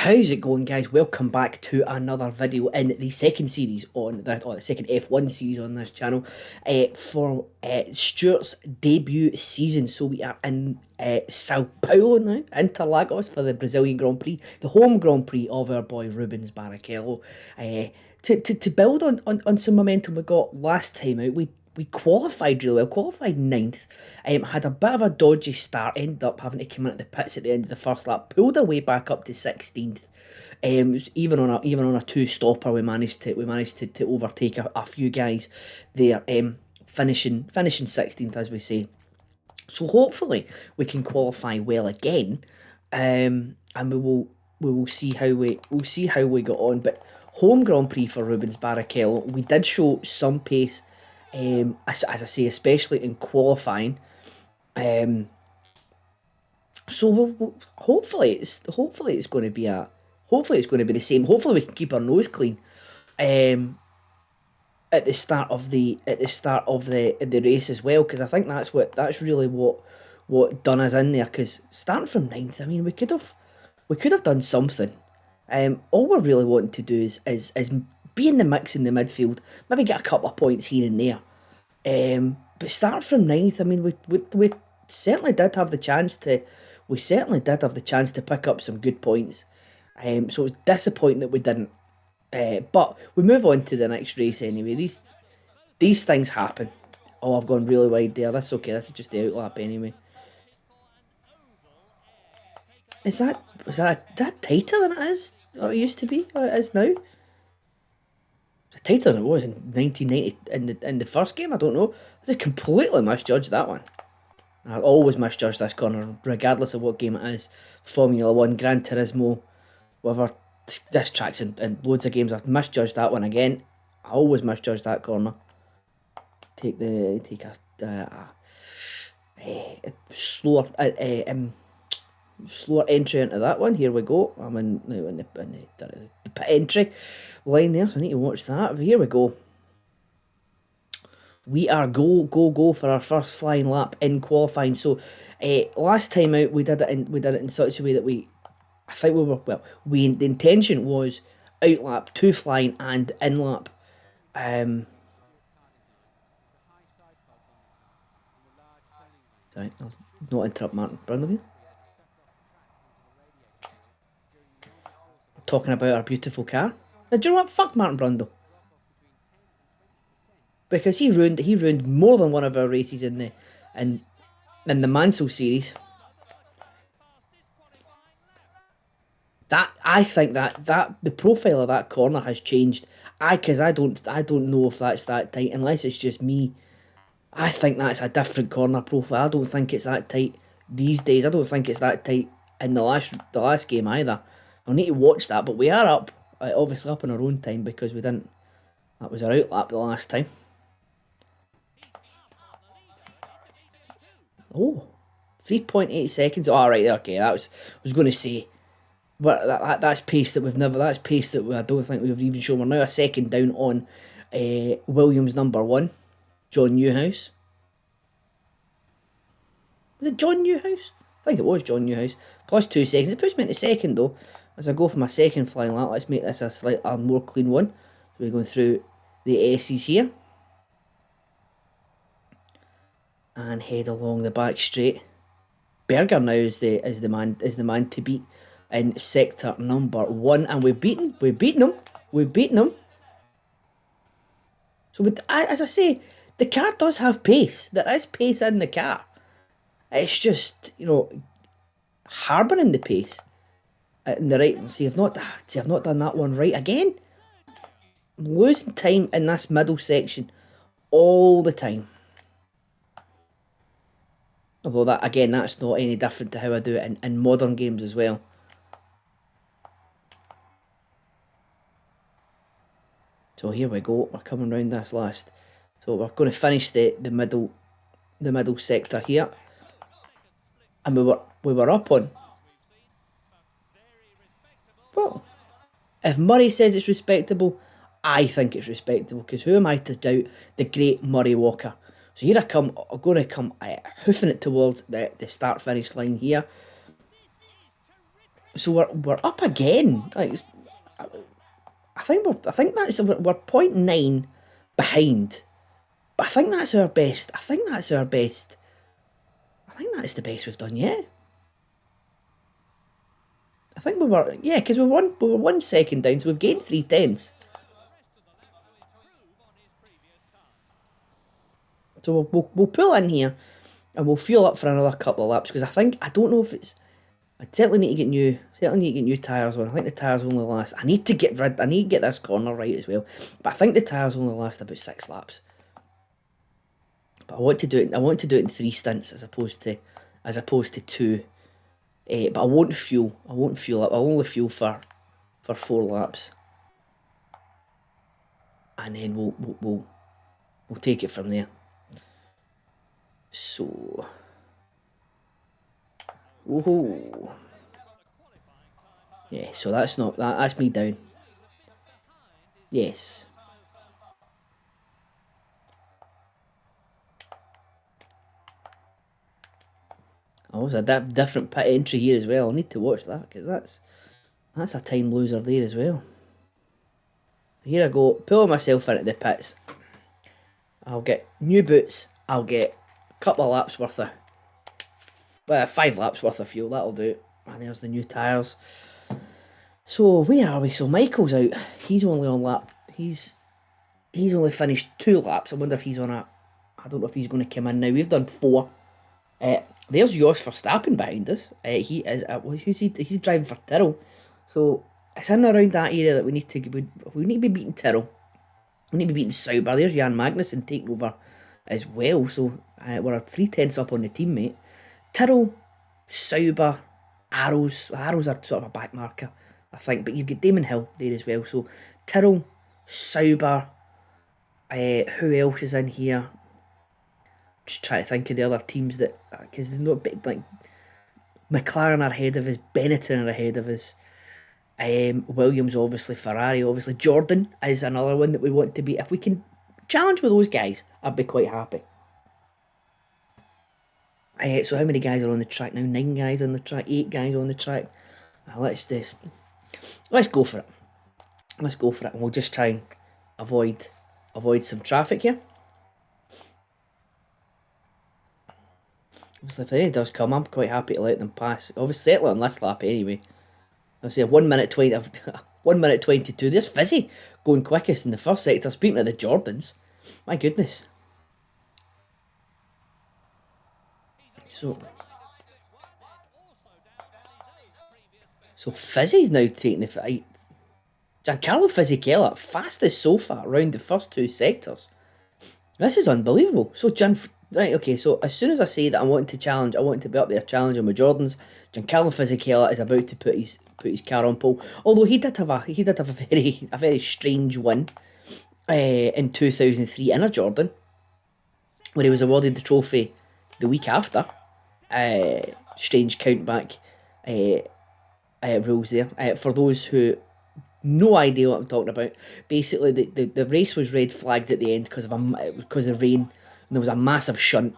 How's it going, guys? Welcome back to another video in the second series on this, or the second F1 series on this channel, for Stewart's debut season. So we are in Sao Paulo now, Interlagos, for the Brazilian Grand Prix, the home Grand Prix of our boy Rubens Barrichello. To build on some momentum we got last time out, we qualified really well, qualified ninth, had a bit of a dodgy start, ended up having to come in at the pits at the end of the first lap, pulled our way back up to 16th. Even on a two stopper, we managed to overtake a few guys there, finishing 16th, as we say. So hopefully we can qualify well again, and we will see how we got on. But home Grand Prix for Rubens Barrichello, we did show some pace. As I say, especially in qualifying. So hopefully it's going to be the same. Hopefully we can keep our nose clean. At the start of the race as well, because I think that's really what done us in there. Because starting from ninth, I mean, we could have done something. All we're really wanting to do is be in the mix in the midfield, maybe get a couple of points here and there. But starting from ninth, I mean, we certainly did have the chance to. We certainly did have the chance to pick up some good points. So it was disappointing that we didn't. But we move on to the next race anyway. These things happen. Oh, I've gone really wide there. That's okay. This is just the outlap anyway. Is that tighter than it is, or it used to be, or it is now? It's tighter than it was in 1990 in the first game. I don't know. I just completely misjudged that one. I always misjudge this corner, regardless of what game it is. Formula 1, Gran Turismo, whatever. This track's in loads of games. I've misjudged that one again. I always misjudge that corner. Take a slower entry into that one. Here we go. I'm in the pit entry line there, so I need to watch that. But here we go. We are go for our first flying lap in qualifying. So last time out we did it in such a way that the intention was outlap, two flying, and in lap. Sorry, I'll not interrupt Martin Brundle here. Talking about our beautiful car. Now, do you know what? Fuck Martin Brundle. Because he ruined more than one of our races in the Mansell series. I think that the profile of that corner has changed. Because I don't know if that's that tight, unless it's just me. I think that's a different corner profile. I don't think it's that tight these days. I don't think it's that tight in the last game either. I'll need to watch that, but we are up, obviously up in our own time, because we didn't. That was our outlap the last time. Oh, 3.8 seconds. Oh, right, okay. I was going to say, but that's pace that we've never. That's pace that I don't think we've even shown. We're now a second down on Williams number 1, John Newhouse. Was it John Newhouse? I think it was John Newhouse. Plus 2 seconds. It puts me into second though. As I go for my second flying lap, let's make this a slightly more clean one. So we're going through the S's here. And head along the back straight. Berger now is the man to beat in sector number 1, and we've beaten him. So as I say, the car does have pace. There is pace in the car. It's just, harbouring the pace in the right. See, I've not done that one right again. I'm losing time in this middle section all the time. Although that's not any different to how I do it in modern games as well. So here we go. We're coming round this last. So we're going to finish the middle sector here, and we were up on. Well, if Murray says it's respectable, I think it's respectable, because who am I to doubt the great Murray Walker? So here I'm going to come hoofing it towards the start-finish line here. So we're up again. Like, I think we're 0.9 behind. But I think that's our best. I think that's the best we've done yet. I think because we were 1 second down, so we've gained 3/10. So we'll pull in here, and we'll fuel up for another couple of laps, because I don't know if it's. I certainly need to get new tyres on. I think the tyres only last. I need to get this corner right as well. But I think the tyres only last about 6 laps. But I want to do it in 3 stints as opposed to 2. But I won't fuel up. I'll only fuel for 4 laps, and then we'll take it from there. So, woohoo! Yeah. So that's me down. Yes. Oh, there's a different pit entry here as well. I'll need to watch that, because that's a time loser there as well. Here I go, pulling myself into the pits. I'll get new boots. I'll get a couple of laps worth of 5 laps worth of fuel. That'll do. And there's the new tyres. So where are we? So Michael's out. He's only on lap. He's only finished 2 laps. I wonder if he's on a. I don't know if he's going to come in now. We've done 4. There's Jos Verstappen behind us. He is. Who's he? He's driving for Tyrrell. So it's in around that area that we need to be beating Tyrrell. We need to be beating Sauber. There's Jan Magunssen taking over as well. So we're 3/10 up on the team, mate. Tyrrell, Sauber, Arrows. Arrows are sort of a back marker, I think. But you've got Damon Hill there as well. So Tyrrell, Sauber. Who else is in here? Just trying to think of the other teams that, because there's not big, like McLaren are ahead of us, Benetton are ahead of us, Williams obviously, Ferrari obviously, Jordan is another one that we want to beat. If we can challenge with those guys, I'd be quite happy. So how many guys are on the track now? 9 guys on the track, 8 guys on the track. Let's go for it. And we'll just try and avoid some traffic here. Obviously, if any does come, I'm quite happy to let them pass. Obviously, settle on this lap anyway. I'll say 1 minute 20, 1 minute 22. There's Fizzy going quickest in the first sector. Speaking of the Jordans, my goodness. So Fizzy's now taking the fight. Giancarlo Fisichella, fastest so far around the first 2 sectors. This is unbelievable. So right, okay, so as soon as I say that I want to be up there challenging with Jordans, Giancarlo Fisichella is about to put his car on pole. Although he did have a very strange win in 2003 in a Jordan, where he was awarded the trophy the week after. Strange countback rules there. For those who no idea what I'm talking about, basically the race was red flagged at the end because of rain, and there was a massive shunt,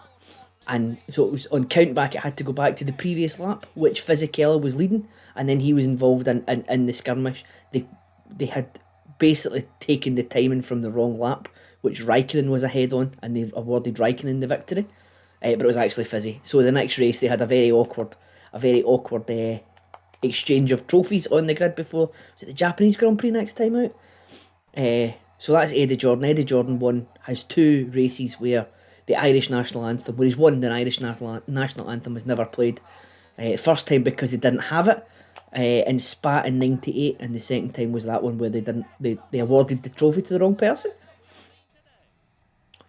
and so it was on countback. It had to go back to the previous lap, which Fisichella was leading, and then he was involved in the skirmish. They had basically taken the timing from the wrong lap, which Raikkonen was ahead on, and they've awarded Raikkonen the victory. But it was actually Fizzy. So the next race they had a very awkward exchange of trophies on the grid before. Was it the Japanese Grand Prix next time out? So that's Eddie Jordan. Eddie Jordan has 2 races where the Irish national anthem, where he's won the Irish national anthem, was never played. First time because they didn't have it in Spa in '98, and the second time was that one where they awarded the trophy to the wrong person.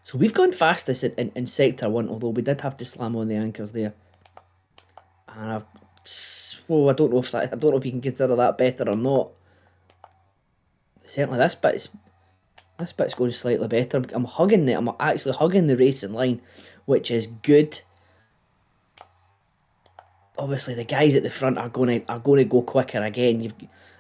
So we've gone fastest in Sector 1, although we did have to slam on the anchors there. And I don't know if you can consider that better or not. Certainly this bit's going slightly better. I'm actually hugging the racing line, which is good. Obviously the guys at the front are going to go quicker again.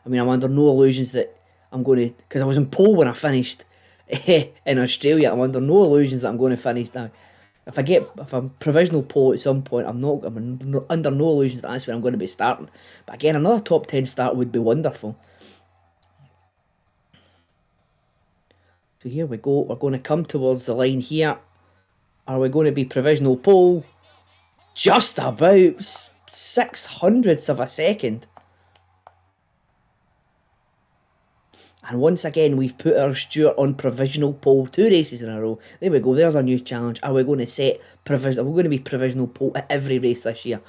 I'm under no illusions that I'm going to, because I was in pole when I finished in Australia. I'm under no illusions that I'm going to finish now if I'm provisional pole at some point, I'm under no illusions that that's where I'm going to be starting. But again, another top 10 start would be wonderful. So here we go. We're going to come towards the line here. Are we going to be provisional pole? Just about 600ths of a second. And once again, we've put our Stewart on provisional pole 2 races in a row. There we go. There's our new challenge. Are we going to set provisional? Are we going to be provisional pole at every race this year?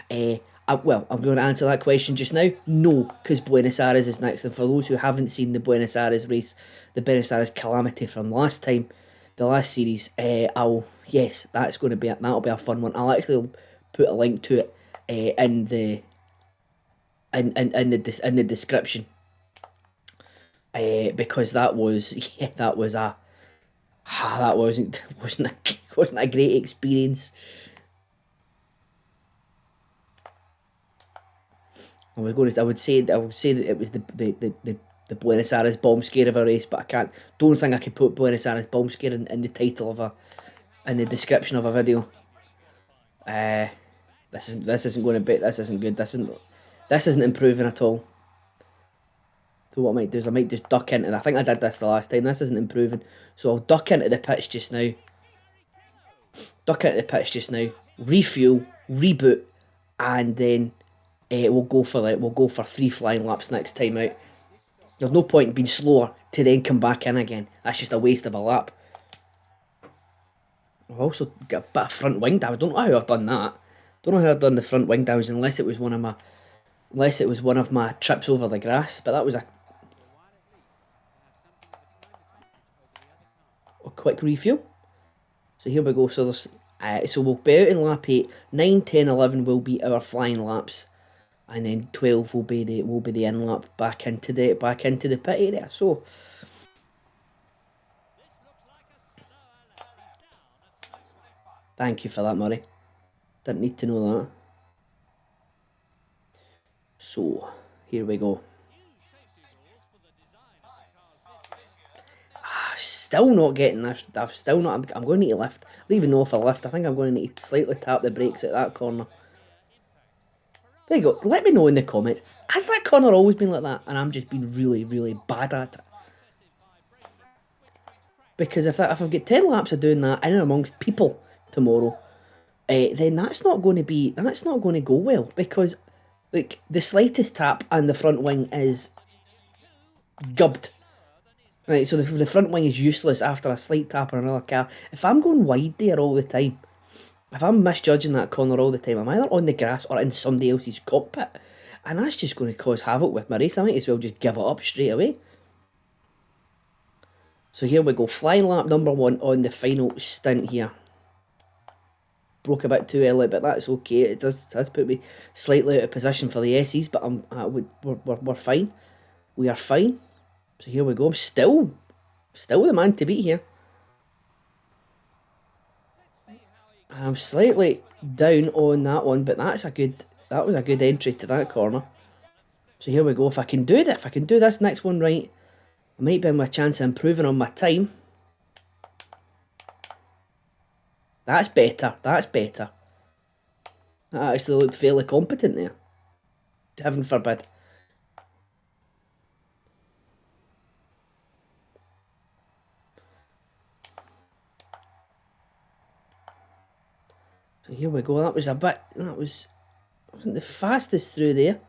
Well, I'm going to answer that question just now. No, because Buenos Aires is next. And for those who haven't seen the Buenos Aires race, the Buenos Aires calamity from last time, the last series, yes, that'll be a fun one. I'll actually put a link to it in the description. Because that wasn't a great experience. I would say that it was the Buenos Aires bomb scare of a race, but don't think I could put Buenos Aires bomb scare in the title in the description of a video. This isn't good. This isn't improving at all. So what I might do is I might just duck into it. I think I did this the last time. This isn't improving. So I'll duck into the pitch just now. Refuel, reboot, and then we'll go for free flying laps next time out. There's no point in being slower to then come back in again. That's just a waste of a lap. I've also got a bit of front wing damage. I don't know how I've done that. Don't know how I've done the front wing damage unless it was one of my trips over the grass. But that was a quick refuel. So here we go. So there's so we'll be out in lap 8. 9, 10, 11 will be our flying laps, and then 12 will be the in lap back into the pit area. So thank you for that, Murray. Didn't need to know that. So here we go. Still not getting this. I'm going to need to lift. I don't even know if I lift. I think I'm going to need to slightly tap the brakes at that corner. There you go. Let me know in the comments. Has that corner always been like that? And I'm just being really, really bad at it. Because if I've got 10 laps of doing that in and amongst people tomorrow, then that's not going to go well. Because like the slightest tap and the front wing is gubbed. Right, so the front wing is useless after a slight tap on another car. If I'm going wide there all the time, if I'm misjudging that corner all the time, I'm either on the grass or in somebody else's cockpit. And that's just going to cause havoc with my race. I might as well just give it up straight away. So here we go. Flying lap number 1 on the final stint here. Broke a bit too early, but that's okay. It does put me slightly out of position for the S's, but we're fine. We are fine. So here we go. I'm still the man to beat here. I'm slightly down on that one, but that was a good entry to that corner. So here we go. If I can do this next one right, I might be in with a chance of improving on my time. That's better. That actually looked fairly competent there. Heaven forbid. So here we go. That wasn't the fastest through there.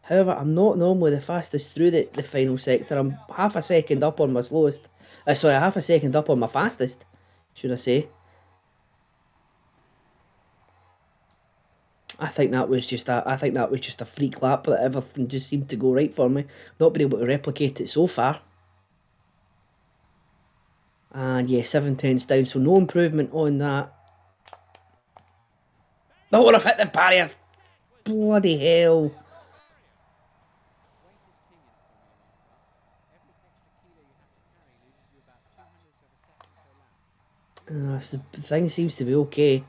However, I'm not normally the fastest through the final sector. I'm half a second up on my slowest. Half a second up on my fastest, should I say. I think that was just a freak lap that everything just seemed to go right for me. Not been able to replicate it so far. And yeah, 7/10 down, so no improvement on that. Not would have hit the barrier. Bloody hell. The thing seems to be okay.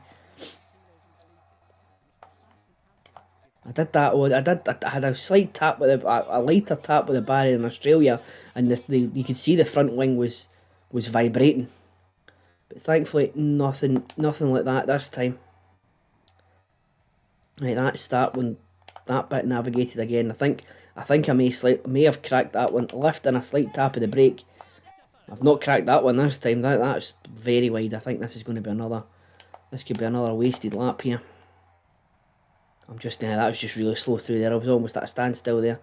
I had a slight tap with a lighter tap with the barrier in Australia, and you could see the front wing was vibrating. But thankfully, nothing like that this time. Right, that's that one. That bit navigated again. I think I may have cracked that one. Lift and a slight tap of the brake. I've not cracked that one this time. That's very wide. I think this is going to be another. This could be another wasted lap here. That was just really slow through there. I was almost at a standstill there.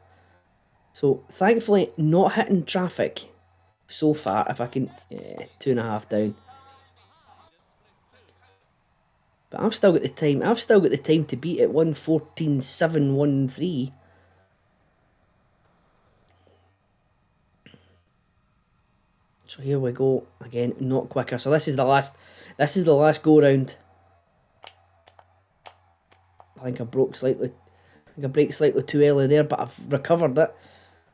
So thankfully, not hitting traffic so far. If I can, 2.5 down. But I've still got the time. I've still got the time to beat it. 1:14.713. So here we go again. Not quicker. So this is the last. This is the last go round. I think I broke slightly. I think I braked slightly too early there, but I've recovered it.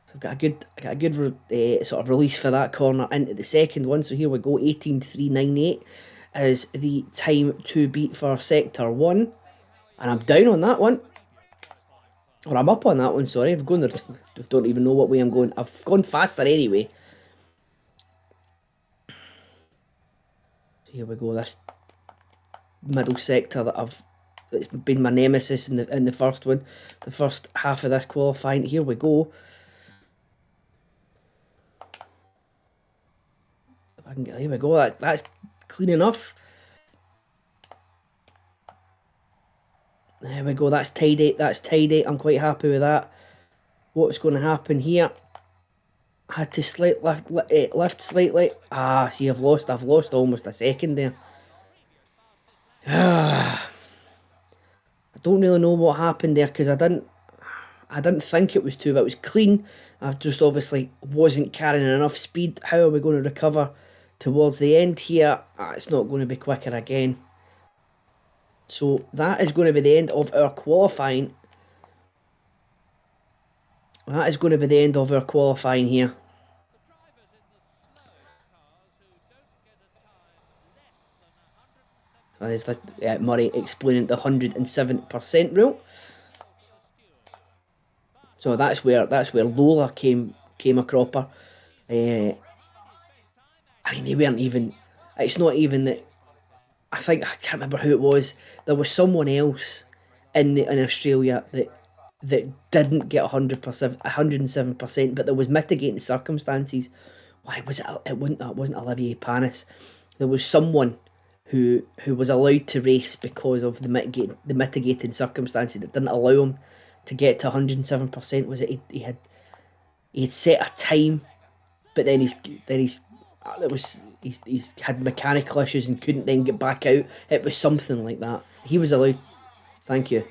So I've got a good sort of release for that corner into the second one. So here we go. 18.398 is the time to beat for sector 1, and I'm down on that one. Or I'm up on that one. Sorry, I'm going there. Don't even know what way I'm going. I've gone faster anyway. So here we go. This middle sector it's been my nemesis in the first one, the first half of this qualifying. Here we go. If I can get, here we go. That's clean enough. There we go. That's tidy. That's tidy. I'm quite happy with that. What's going to happen here? I had to lift slightly. See, I've lost almost a second there. I don't really know what happened there because I didn't think it was too, but it was clean. I just obviously wasn't carrying enough speed. How are we going to recover towards the end here? It's not going to be quicker again. So that is going to be the end of our qualifying. That is going to be the end of our qualifying here. There's Murray explaining the 107% rule. So that's where Lola came a cropper. I mean, they weren't even. It's not even that. I can't remember who it was. There was someone else in Australia that didn't get 107%, but there was mitigating circumstances. Why was it? It wasn't Olivier Panis. There was someone who was allowed to race because of the mitigating circumstances that didn't allow him to get to 107%. Was it he had set a time, but then he's had mechanical issues and couldn't then get back out. It was something like that. He was allowed. Thank you.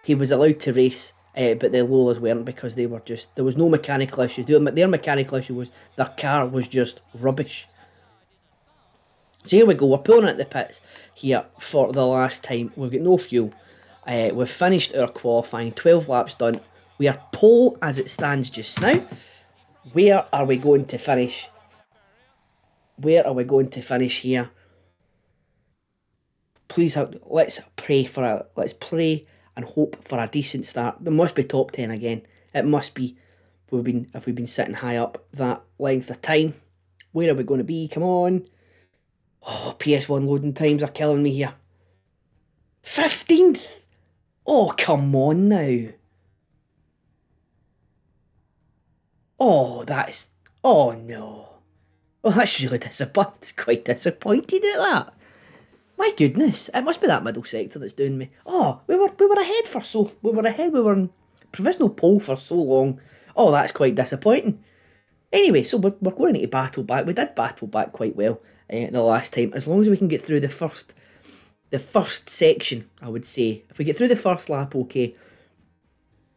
He was allowed to race, but the Lolas weren't because there was no mechanical issues. Their mechanical issue was their car was just rubbish. So here we go, we're pulling out the pits here for the last time. We've got no fuel. We've finished our qualifying, 12 laps done. We are pole as it stands just now. Where are we going to finish? Where are we going to finish here? Please, let's pray and hope for a decent start. There must be top 10 again. It must be. If we've been sitting high up that length of time. Where are we going to be? Come on. Oh, PS1 loading times are killing me here. 15th! Oh, come on now. Oh, oh no. Oh, that's really disappointing. Quite disappointed at that. My goodness, it must be that middle sector that's doing me. Oh, we were ahead. We were in provisional pole for so long. Oh, that's quite disappointing. Anyway, so we're going to battle back. We did battle back quite well the last time. As long as we can get through the first section, I would say. If we get through the first lap, okay.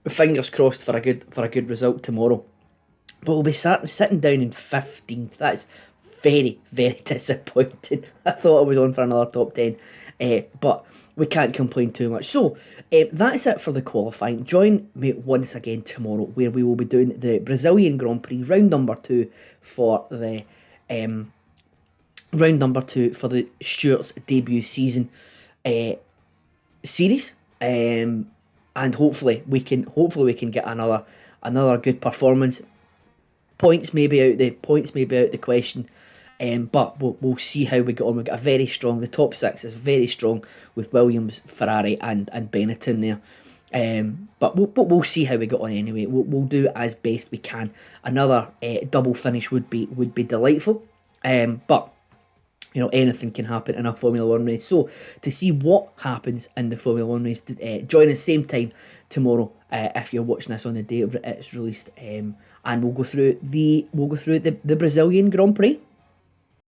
Fingers crossed for a good result tomorrow. But we'll be sitting down in 15th. That's very, very disappointing. I thought I was on for another top 10. But we can't complain too much. So, that's it for the qualifying. Join me once again tomorrow, where we will be doing the Brazilian Grand Prix, round number 2 for the Stewart's debut season series. And hopefully we can get another good performance. Points may be out the question, But we'll see how we get on. We've got a very strong, the top six is very strong with Williams, Ferrari and Benetton there. But we'll see how we get on anyway. We'll do as best we can. Another double finish would be delightful. But you know, anything can happen in a Formula 1 race. So to see what happens in the Formula 1 race, join us same time tomorrow if you're watching this on the day it's released. And we'll go through the Brazilian Grand Prix.